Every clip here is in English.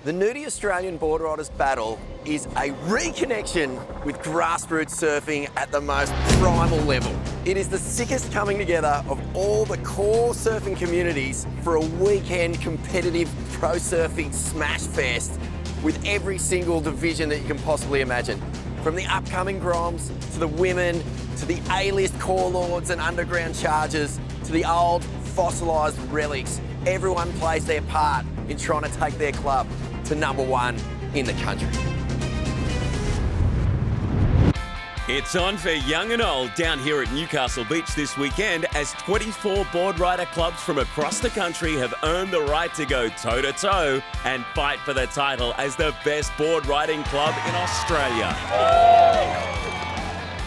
The Nudie Australian Boardriders battle is a reconnection with grassroots surfing at the most primal level. It is the sickest coming together of all the core surfing communities for a weekend competitive pro surfing smash fest with every single division that you can possibly imagine. From the upcoming Groms, to the women, to the A-list core lords and underground chargers, to the old fossilised relics. Everyone plays their part in trying to take their club to #1 in the country. It's on for young and old down here at Newcastle Beach this weekend as 24 Boardrider clubs from across the country have earned the right to go toe-to-toe and fight for the title as the best board riding club in Australia.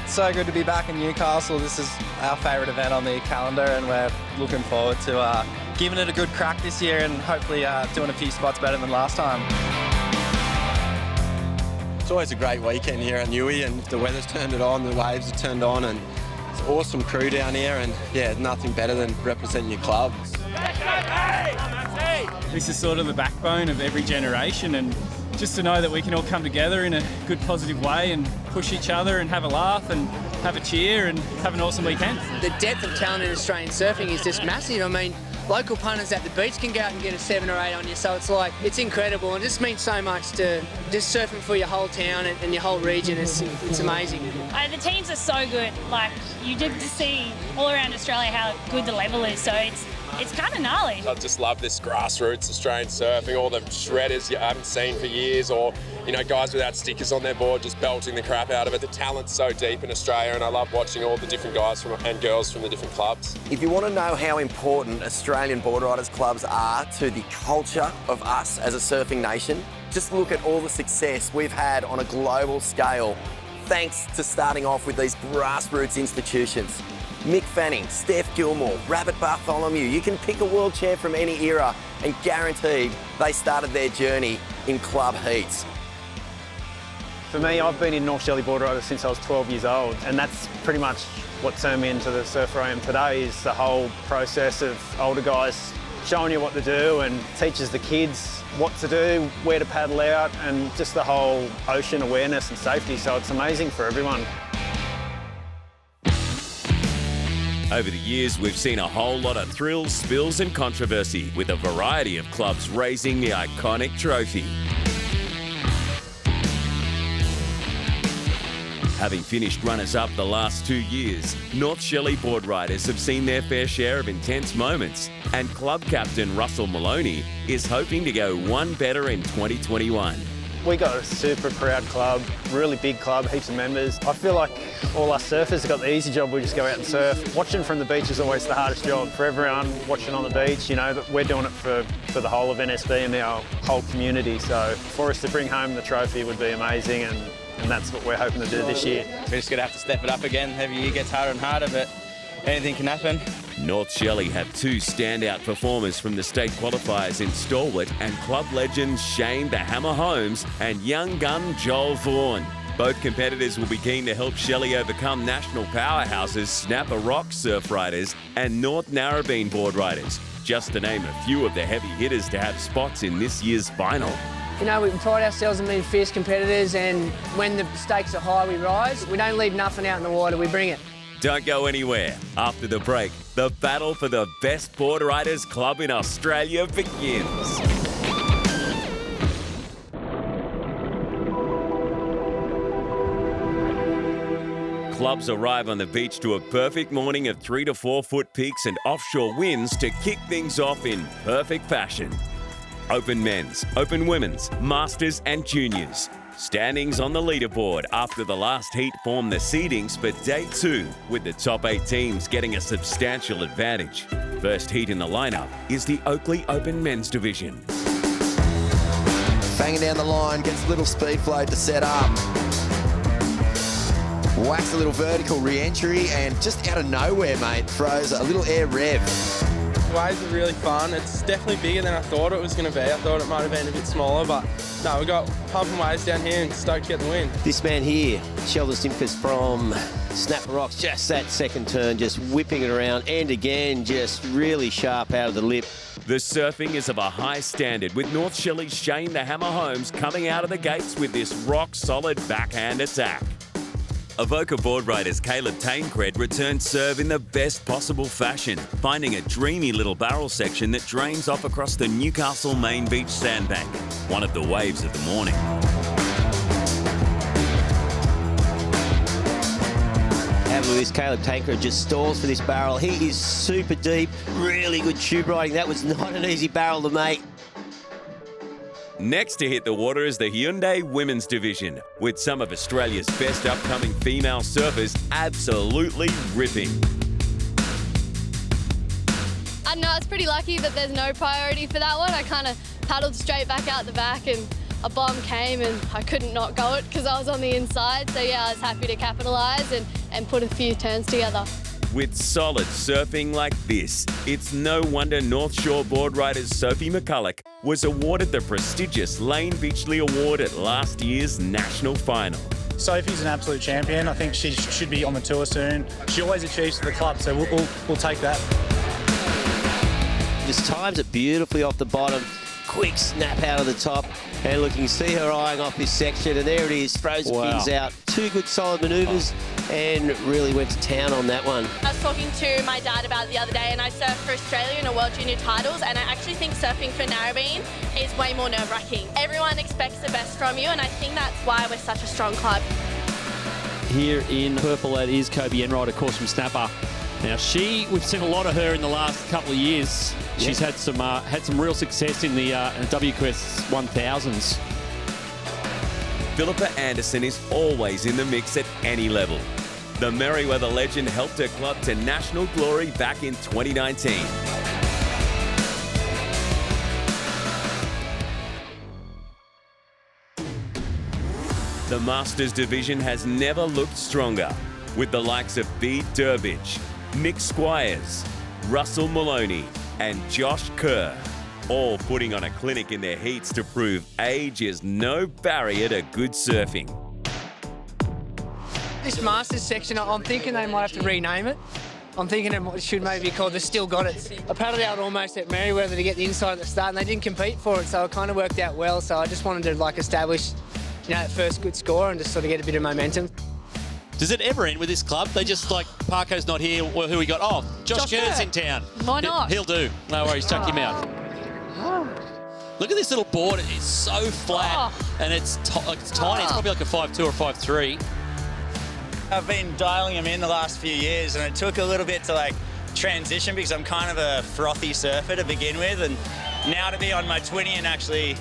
So good to be back in Newcastle. This is our favourite event on the calendar and we're looking forward to giving it a good crack this year and hopefully doing a few spots better than last time. It's always a great weekend here at Newey, and the weather's turned it on, the waves have turned on, and it's an awesome crew down here, and yeah, nothing better than representing your club. This is sort of the backbone of every generation, and just to know that we can all come together in a good positive way and push each other and have a laugh and have a cheer and have an awesome weekend. The depth of talent in Australian surfing is just massive. I mean, local punters at the beach can go out and get a 7 or 8 on you, so it's incredible, and it just means so much to just surfing for your whole town and your whole region. It's amazing. The teams are so good. Like, you get to see all around Australia how good the level is, so it's kind of gnarly. I just love this grassroots Australian surfing, all the shredders you haven't seen for years, or guys without stickers on their board just belting the crap out of it. The talent's so deep in Australia, and I love watching all the different guys and girls from the different clubs. If you want to know how important Australian Boardriders clubs are to the culture of us as a surfing nation, just look at all the success we've had on a global scale thanks to starting off with these grassroots institutions. Mick Fanning, Steph Gilmore, Rabbit Bartholomew. You can pick a world champ from any era and guaranteed they started their journey in club heats. For me, I've been in North Shelley Boardriders since I was 12 years old, and that's pretty much what turned me into the surfer I am today, is the whole process of older guys showing you what to do and teaches the kids what to do, where to paddle out, and just the whole ocean awareness and safety, so it's amazing for everyone. Over the years, we've seen a whole lot of thrills, spills and controversy, with a variety of clubs raising the iconic trophy. Having finished runners-up the last 2 years, North Shelley Boardriders have seen their fair share of intense moments, and club captain Russell Maloney is hoping to go one better in 2021. We got a super proud club, really big club, heaps of members. I feel like all us surfers have got the easy job, we just go out and surf. Watching from the beach is always the hardest job for everyone watching on the beach. We're doing it for the whole of NSB and our whole community, so for us to bring home the trophy would be amazing, and that's what we're hoping to do this year. We're just going to have to step it up again. Every year gets harder and harder, but anything can happen. North Shelley have 2 standout performers from the state qualifiers in Stalwart and club legends Shane the Hammer Holmes and young gun Joel Vaughan. Both competitors will be keen to help Shelley overcome national powerhouses Snapper Rock Surf Riders and North Narrabeen Boardriders, just to name a few of the heavy hitters to have spots in this year's final. We pride ourselves on being fierce competitors, and when the stakes are high, we rise. We don't leave nothing out in the water, we bring it. Don't go anywhere. After the break, the battle for the best Boardriders club in Australia begins. Clubs arrive on the beach to a perfect morning of 3 to 4 foot peaks and offshore winds to kick things off in perfect fashion. Open men's, open women's, masters and juniors. Standings on the leaderboard after the last heat form the seedings for day 2, with the top 8 teams getting a substantial advantage. First heat in the lineup is the Oakley Open Men's Division. Banging down the line, gets a little speed float to set up. Whacks a little vertical re-entry and just out of nowhere, mate, throws a little air rev. The waves are really fun. It's definitely bigger than I thought it was going to be. I thought it might have been a bit smaller, but no, we've got pumping waves down here and stoked to get the win. This man here, Sheldon Stimkus from Snapper Rocks, just that second turn, just whipping it around, and again, just really sharp out of the lip. The surfing is of a high standard, with North Shelley's Shane the Hammer Holmes coming out of the gates with this rock-solid backhand attack. Avoca Boardriders Caleb Taincred returned serve in the best possible fashion, finding a dreamy little barrel section that drains off across the Newcastle Main Beach sandbank, one of the waves of the morning. Have a look at this, Caleb Taincred just stalls for this barrel. He is super deep, really good tube riding. That was not an easy barrel to make. Next to hit the water is the Hyundai Women's Division, with some of Australia's best upcoming female surfers absolutely ripping. I don't know, I was pretty lucky that there's no priority for that one. I kind of paddled straight back out the back and a bomb came and I couldn't not go it because I was on the inside. So yeah, I was happy to capitalise and put a few turns together. With solid surfing like this, it's no wonder North Shore Boardriders Sophie McCulloch was awarded the prestigious Lane Beachley Award at last year's national final. Sophie's an absolute champion. I think she should be on the tour soon. She always achieves for the club, so we'll take that. Just times it beautifully off the bottom. Quick snap out of the top. And look, you can see her eyeing off this section, and there it is, throws the pins out. Two good solid manoeuvres, and really went to town on that one. I was talking to my dad about it the other day, and I surfed for Australia in a World Junior titles, and I actually think surfing for narrowbeam is way more nerve-wracking. Everyone expects the best from you, and I think that's why we're such a strong club. Here in purple, that is Kobe Enright, of course, from Snapper. Now, we've seen a lot of her in the last couple of years. Yep. She's had some real success in the WQS 1000s. Philippa Anderson is always in the mix at any level. The Merriweather legend helped her club to national glory back in 2019. The Masters division has never looked stronger, with the likes of Bede Durbidge, Nick Squires, Russell Maloney and Josh Kerr, all putting on a clinic in their heats to prove age is no barrier to good surfing. This Masters section, I'm thinking they might have to rename it. I'm thinking it should maybe be called the Still Got It. I paddled out almost at Merriweather to get the inside at the start, and they didn't compete for it, so it kind of worked out well. So I just wanted to establish, that first good score and just sort of get a bit of momentum. Does it ever end with this club? They just Parko's not here. Well, who we got? Oh, Josh Kerr's in town. Why not? He'll do. No worries, chuck him out. Look at this little board. It's so flat and it's tiny. It's probably like a 5.2 or 5.3. I've been dialing them in the last few years, and it took a little bit to transition because I'm kind of a frothy surfer to begin with, and now to be on my 20 and actually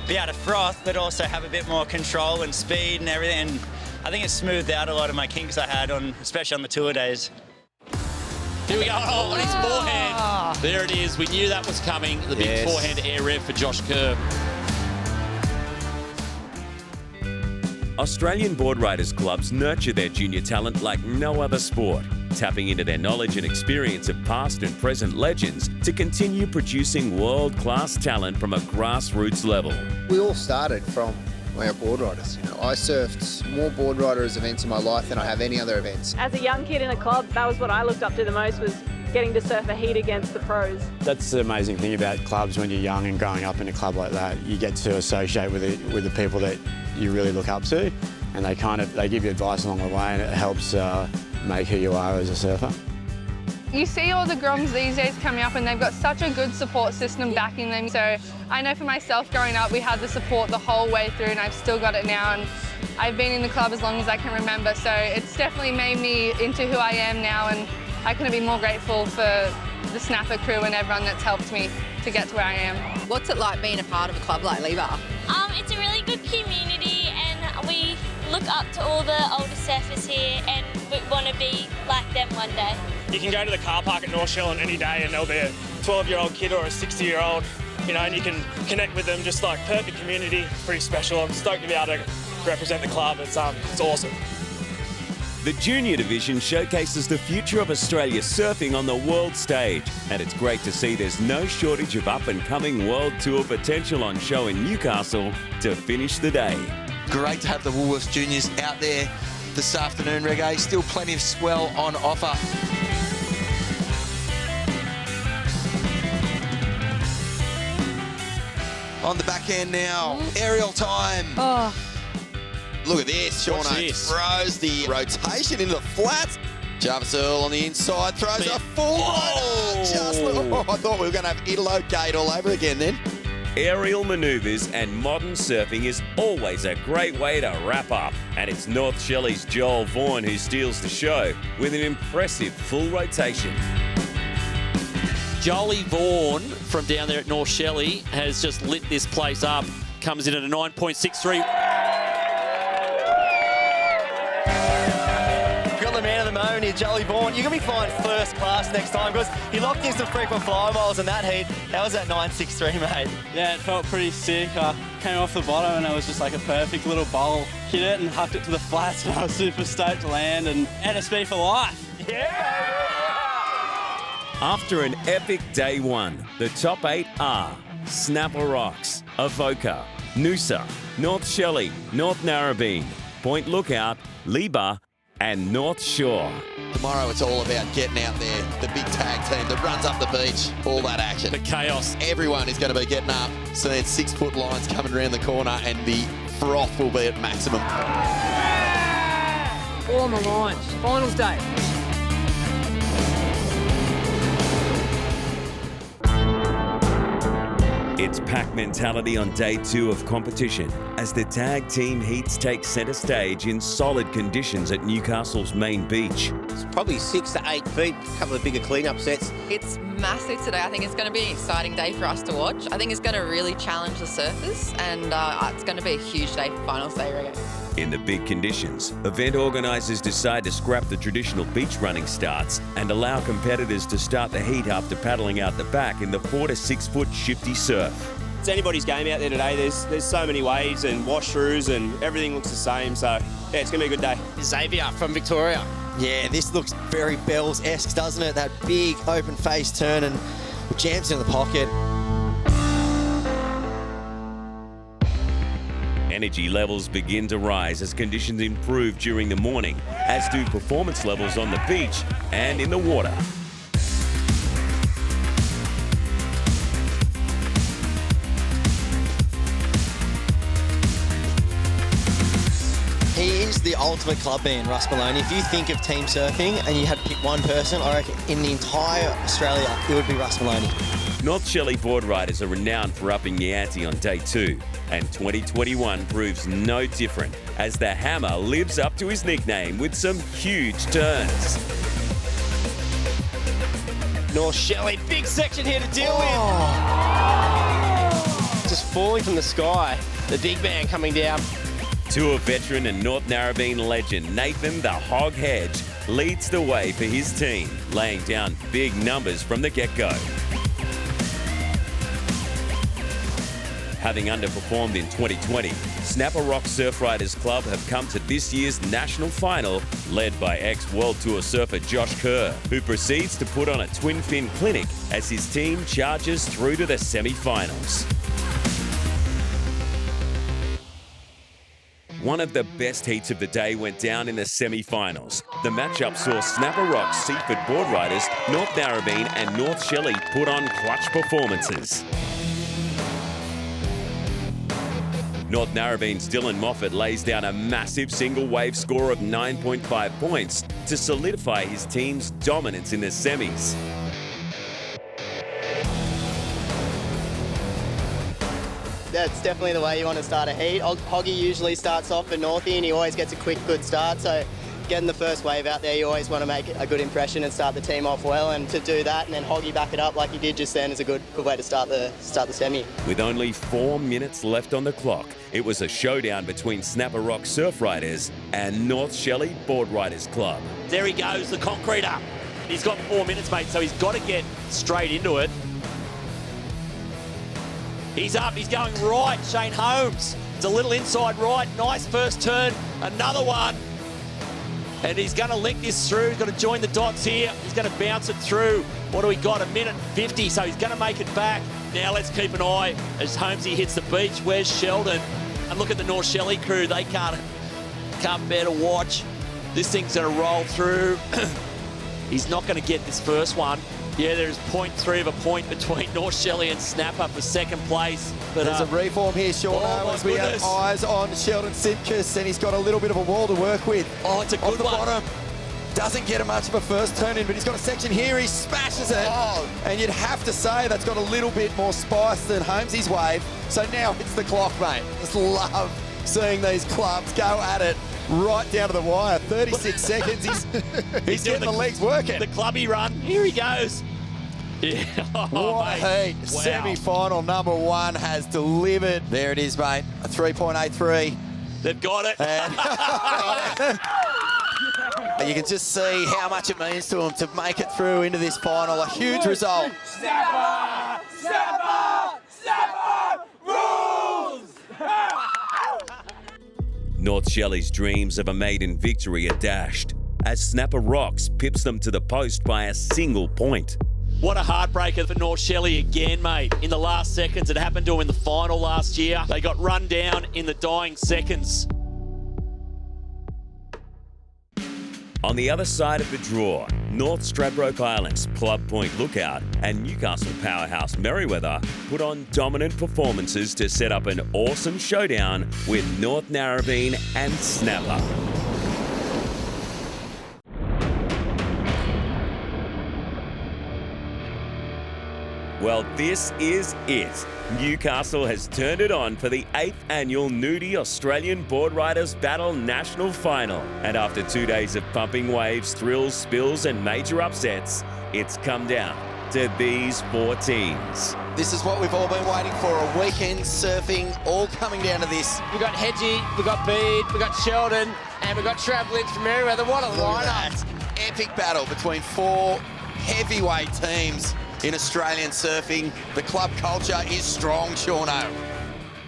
be able to froth but also have a bit more control and speed and everything. And I think it's smoothed out a lot of my kinks I had, especially on the tour days. Here we go. Oh, on his forehand. There it is. We knew that was coming. The big forehand air rev for Josh Kerr. Australian Boardriders clubs nurture their junior talent like no other sport, tapping into their knowledge and experience of past and present legends to continue producing world-class talent from a grassroots level. We all started from our Boardriders. I surfed more Boardriders events in my life than I have any other events. As a young kid in a club, that was what I looked up to the most, was getting to surf a heat against the pros. That's the amazing thing about clubs when you're young and growing up in a club like that. You get to associate with the people that you really look up to, and they give you advice along the way, and it helps make who you are as a surfer. You see all the groms these days coming up, and they've got such a good support system backing them. So I know for myself growing up, we had the support the whole way through, and I've still got it now. And I've been in the club as long as I can remember. So it's definitely made me into who I am now, and I couldn't be more grateful for the Snapper crew and everyone that's helped me to get to where I am. What's it like being a part of a club like Lever? It's a really good community, and we look up to all the older surfers here, and we want to be like them one day. You can go to the car park at North Shore any day and there'll be a 12-year-old kid or a 60-year-old, and you can connect with them, just perfect community, pretty special. I'm stoked to be able to represent the club. It's awesome. The junior division showcases the future of Australia surfing on the world stage, and it's great to see there's no shortage of up-and-coming World Tour potential on show in Newcastle to finish the day. Great to have the Woolworths juniors out there this afternoon, Reggae. Still plenty of swell on offer. On the back end now, aerial time. Oh. Look at this, Sean Oates throws the rotation into the flats. Jarvis Earl on the inside, throws a full loader. I thought we were going to have Italo Gate all over again then. Aerial manoeuvres and modern surfing is always a great way to wrap up. And it's North Shelley's Joel Vaughan who steals the show with an impressive full rotation. Jolie Vaughan from down there at North Shelley has just lit this place up. Comes in at a 9.63. The man of the moment here, Jolie Vaughan. You're going to be flying first class next time because he locked in some frequent flyer miles in that heat. That was at 9.63, mate. Yeah, it felt pretty sick. I came off the bottom and it was just like a perfect little bowl. Hit it and hucked it to the flats and I was super stoked to land and NSB for life. Yeah! After an epic day one, the top 8 are Snapper Rocks, Avoca, Noosa, North Shelley, North Narrabeen, Point Lookout, Liba, and North Shore. Tomorrow it's all about getting out there, the big tag team that runs up the beach, all that action. The chaos. Everyone is going to be getting up, so there's 6-foot lines coming around the corner and the froth will be at maximum. All on the lines. Finals day. It's pack mentality on day 2 of competition as the tag team heats take centre stage in solid conditions at Newcastle's Main Beach. It's probably 6 to 8 feet, a couple of bigger clean-up sets. It's massive today. I think it's going to be an exciting day for us to watch. I think it's going to really challenge the surfers and it's going to be a huge day for finals day, Reggae. In the big conditions, event organisers decide to scrap the traditional beach running starts and allow competitors to start the heat after paddling out the back in the 4 to 6 foot shifty surf. It's anybody's game out there today. There's so many waves and wash-throughs and everything looks the same. So, yeah, it's going to be a good day. Xavier from Victoria. Yeah, this looks very Bells-esque, doesn't it? That big open face turn and jams in the pocket. Energy levels begin to rise as conditions improve during the morning, as do performance levels on the beach and in the water. He is the ultimate club man, Russ Maloney. If you think of team surfing and you had to pick one person, I reckon in the entire Australia, it would be Russ Maloney. North Shelley Boardriders are renowned for upping the ante on day 2, and 2021 proves no different as the Hammer lives up to his nickname with some huge turns. North Shelley, big section here to deal with. Just falling from the sky. The big man coming down. Tour veteran and North Narrabeen legend Nathan the Hog Hedge leads the way for his team, laying down big numbers from the get-go. Having underperformed in 2020, Snapper Rock Surf Riders Club have come to this year's national final, led by ex-World Tour surfer Josh Kerr, who proceeds to put on a twin fin clinic as his team charges through to the semi-finals. One of the best heats of the day went down in the semi-finals. The matchup saw Snapper Rock, Seaford Boardriders, North Narrabeen and North Shelley put on clutch performances. North Narrabeen's Dylan Moffat lays down a massive single wave score of 9.5 points to solidify his team's dominance in the semis. That's definitely the way you want to start a heat. Hoggy usually starts off for Northie and he always gets a quick, good start. So getting the first wave out there, you always want to make a good impression and start the team off well. And to do that and then Hoggy back it up like he did just then is a good way to start the semi. With only 4 minutes left on the clock, it was a showdown between Snapper Rock Surf Riders and North Shelley Boardriders Club. There he goes, the concreter. He's got 4 minutes, mate, so he's got to get straight into it. He's up, he's going right, Shane Holmes. It's a little inside right, nice first turn, another one. And he's going to lick this through. He's got to join the dots here. He's going to bounce it through. What do we got? 1:50, so he's going to make it back. Now let's keep an eye as Holmesy hits the beach. Where's Sheldon? And look at the North Shelley crew. They can't bear to watch. This thing's going to roll through. He's not going to get this first one. Yeah, there's 0.3 of a point between North Shelley and Snapper for second place. But there's a reform here, Sean, as we have eyes on Sheldon Simpkins, and he's got a little bit of a wall to work with. Oh, it's a good one. Off the bottom. Doesn't get much of a first turn in, but he's got a section here. He smashes it. Oh. And you'd have to say that's got a little bit more spice than Holmesy's wave. So now it's the clock, mate. Just love seeing these clubs go at it right down to the wire. 36 seconds. He's getting the legs working. The clubby run. Here he goes. Yeah. What a heat. Wow. Semi-final number 1 has delivered. There it is, mate. A 3.83. They've got it. And you can just see how much it means to them to make it through into this final. A huge result. Snapper! Snapper! Snapper! Rules! North Shelley's dreams of a maiden victory are dashed as Snapper Rocks pips them to the post by a single point. What a heartbreaker for North Shelley again, mate. In the last seconds, it happened to them in the final last year. They got run down in the dying seconds. On the other side of the draw, North Stradbroke Islands, Club Point Lookout and Newcastle powerhouse Merewether put on dominant performances to set up an awesome showdown with North Narrabeen and Snapper. Well, this is it. Newcastle has turned it on for the 8th annual Nudie Australian Boardriders Battle National Final. And after 2 days of pumping waves, thrills, spills and major upsets, it's come down to these 4 teams. This is what we've all been waiting for, a weekend surfing, all coming down to this. We've got Hedgie, we've got Bede, we've got Sheldon, and we've got Trav Lynch from Merewether. What a lineup. Epic battle between 4 heavyweight teams in Australian surfing. The club culture is strong, Shauno.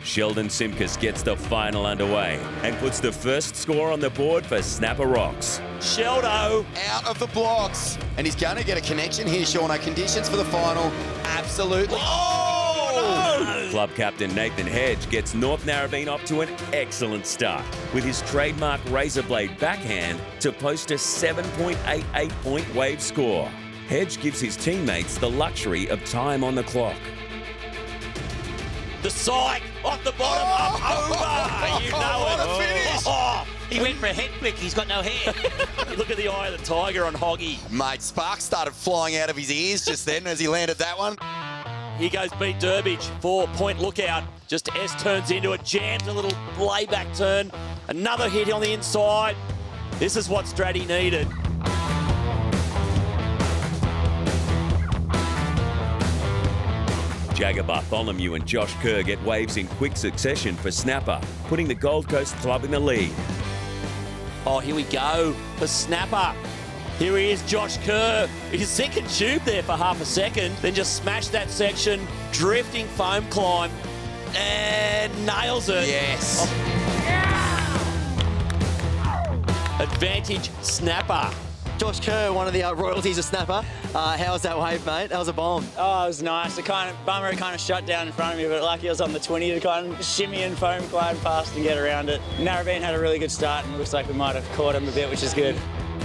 Sheldon Simpkins gets the final underway and puts the first score on the board for Snapper Rocks. Sheldo out of the blocks. And he's going to get a connection here, Shauno. Conditions for the final, absolutely. Oh, no! Club captain Nathan Hedge gets North Narrabeen off to an excellent start with his trademark razor blade backhand to post a 7.88 point wave score. Hedge gives his teammates the luxury of time on the clock. The psych off the bottom, up over. You know what a finish. He went for a head flick. He's got no hair. Look at the eye of the tiger on Hoggy. Mate, sparks started flying out of his ears just then as he landed that one. Here goes Pete Durbidge, 4-point lookout. Just S turns into it, jams a little layback turn. Another hit on the inside. This is what Stratty needed. Jagger Bartholomew and Josh Kerr get waves in quick succession for Snapper, putting the Gold Coast club in the lead. Oh, here we go for Snapper. Here he is, Josh Kerr. He's sinking tube there for half a second, then just smashed that section, drifting foam climb, and nails it. Yes. Oh. Advantage Snapper. Josh Kerr, one of the royalties of Snapper. How was that wave, mate? That was a bomb. Oh, it was nice. Bummer kind of shut down in front of me, but lucky I was on the 20 to kind of shimmy and foam climb past and get around it. Narrabeen had a really good start and it looks like we might have caught him a bit, which is good.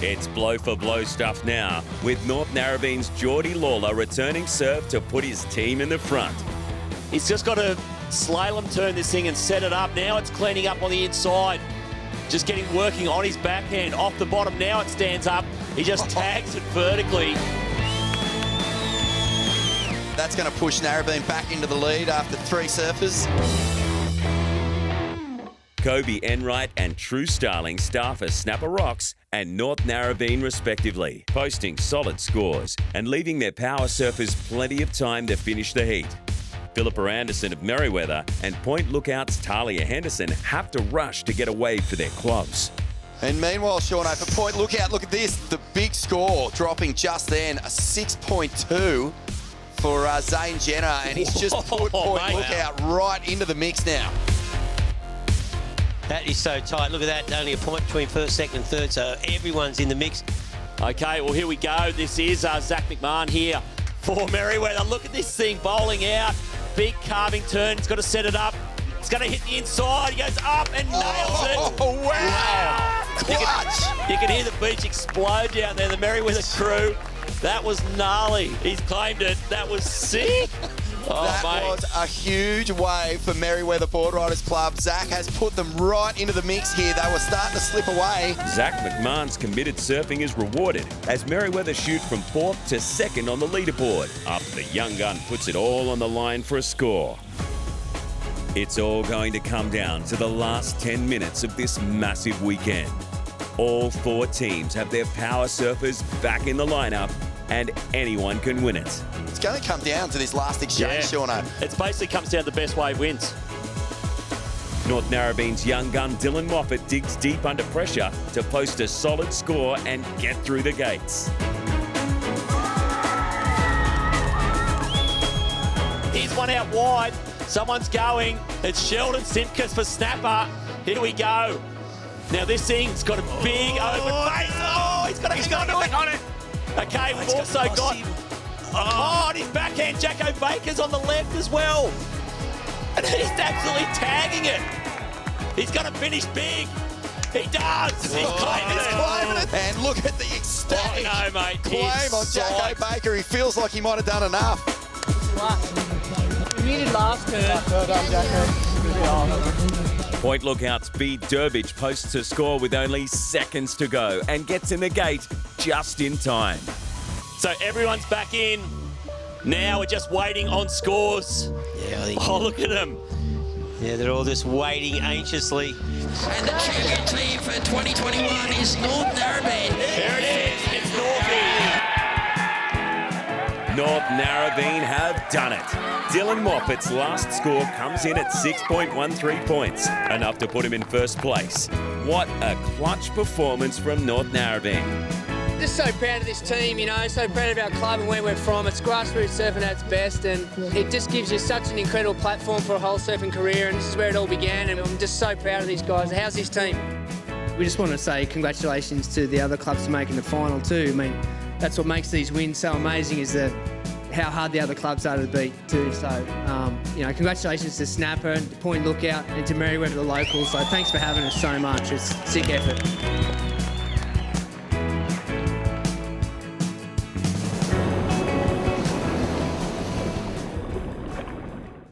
It's blow-for-blow stuff now, with North Narrabeen's Geordie Lawler returning serve to put his team in the front. He's just got to slalom turn this thing and set it up. Now it's cleaning up on the inside. Just working on his backhand. Off the bottom, now it stands up. He just tags it vertically. That's going to push Narrabeen back into the lead after 3 surfers. Kobe Enright and True Starling staff as Snapper Rocks and North Narrabeen respectively, posting solid scores and leaving their power surfers plenty of time to finish the heat. Philippa Anderson of Merewether and Point Lookout's Talia Henderson have to rush to get a wave for their clubs. And meanwhile, Shauno, for Point Lookout, look at this, the big score dropping just then, a 6.2 for Zane Jenner, and he's just put Point Lookout right into the mix now. That is so tight. Look at that, only a point between first, second and third, so everyone's in the mix. Okay, well, here we go. This is Zach McMahon here for Merriweather. Look at this thing bowling out. Big carving turn. It's got to set it up. It's going to hit the inside. He goes up and nails it. Oh, wow. Clutch. You can hear the beach explode down there, the Merriweather crew. That was gnarly. He's claimed it. That was sick. Oh, that mate. was a huge wave for Merriweather Boardriders Club. Zach has put them right into the mix here. They were starting to slip away. Zach McMahon's committed surfing is rewarded as Merriweather shoot from 4th to 2nd on the leaderboard after the young gun puts it all on the line for a score. It's all going to come down to the last 10 minutes of this massive weekend. All 4 teams have their power surfers back in the lineup and anyone can win it. It's going to come down to this last exchange, Shauna. It basically comes down to the best wave wins. North Narrabene's young gun Dylan Moffat digs deep under pressure to post a solid score and get through the gates. Here's one out wide. Someone's going. It's Sheldon Simpkins for snapper. Here we go. Now this thing's got a big open face. Oh, he's got it. Okay, we've also got... Oh, and his backhand Jacko Baker's on the left as well. And he's absolutely tagging it. He's going to finish big. He does. He's claiming it. And look at the ecstatic mate. claim on Jacko Baker. He feels like he might have done enough. You needed last turn. Well done, Jacko. Point Lookout's B. Durbridge posts a score with only seconds to go and gets in the gate just in time. So everyone's back in. Now we're just waiting on scores. Yeah, I think. Oh, look at them. Yeah, they're all just waiting anxiously. And the champion team for 2021 is North Narrabeen. There it is. It's Northie. North Narrabeen have done it. Dylan Moffat's last score comes in at 6.13 points, enough to put him in first place. What a clutch performance from North Narrabeen. Just so proud of this team, you know, so proud of our club and where we're from. It's grassroots surfing at its best, and it just gives you such an incredible platform for a whole surfing career, and this is where it all began, and I'm just so proud of these guys. How's this team? We just want to say congratulations to the other clubs for making the final too. I mean, that's what makes these wins so amazing, is how hard the other clubs are to beat too. So, you know, congratulations to Snapper, and to Point Lookout, and to Merriweather, the locals. So thanks for having us so much. It's a sick effort.